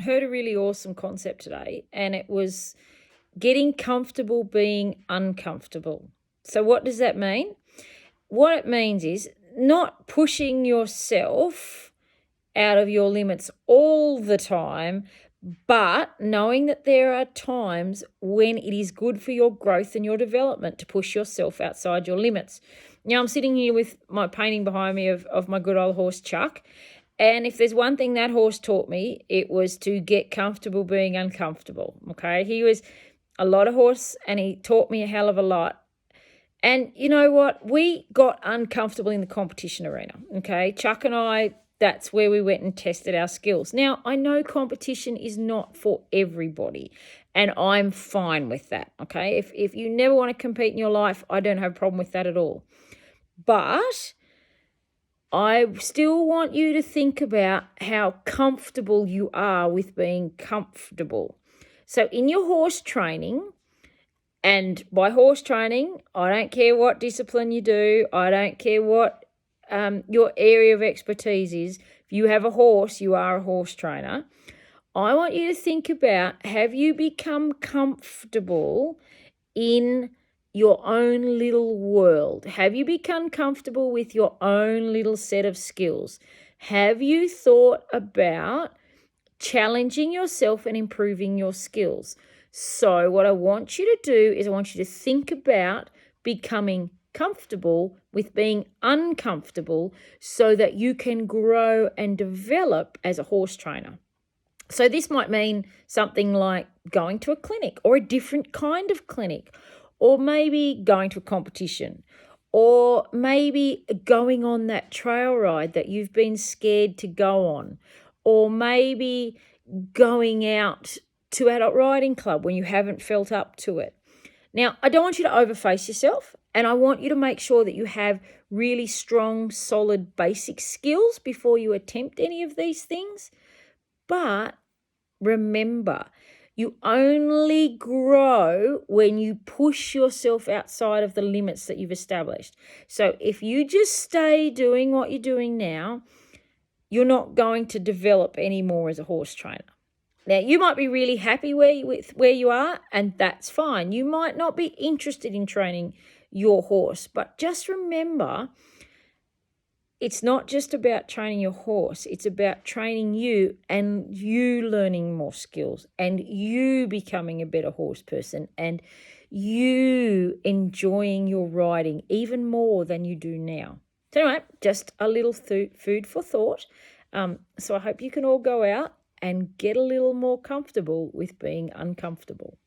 heard a really awesome concept today, and it was getting comfortable being uncomfortable. So what does that mean? What it means is not pushing yourself out of your limits all the time, but knowing that there are times when it is good for your growth and your development to push yourself outside your limits. Now, I'm sitting here with my painting behind me of my good old horse, Chuck. And if there's one thing that horse taught me, it was to get comfortable being uncomfortable, okay? He was a lot of horse, and he taught me a hell of a lot. And you know what? We got uncomfortable in the competition arena, okay? Chuck and I, that's where we went and tested our skills. Now, I know competition is not for everybody, and I'm fine with that, okay? If you never want to compete in your life, I don't have a problem with that at all. But I still want you to think about how comfortable you are with being comfortable. So in your horse training, and by horse training, I don't care what discipline you do. I don't care what your area of expertise is. If you have a horse, you are a horse trainer. I want you to think about, have you become comfortable in your own little world? Have you become comfortable with your own little set of skills? Have you thought about challenging yourself and improving your skills? So what I want you to do is I want you to think about becoming comfortable with being uncomfortable so that you can grow and develop as a horse trainer. So this might mean something like going to a clinic or a different kind of clinic, or maybe going to a competition, or maybe going on that trail ride that you've been scared to go on, or maybe going out to Adult Riding Club when you haven't felt up to it. Now, I don't want you to overface yourself, and I want you to make sure that you have really strong, solid, basic skills before you attempt any of these things. But remember, you only grow when you push yourself outside of the limits that you've established. So if you just stay doing what you're doing now, you're not going to develop anymore as a horse trainer. Now, you might be really happy with where you are, and that's fine. You might not be interested in training your horse, but just remember, it's not just about training your horse. It's about training you and you learning more skills and you becoming a better horse person and you enjoying your riding even more than you do now. So anyway, just a little food for thought. So I hope you can all go out and get a little more comfortable with being uncomfortable.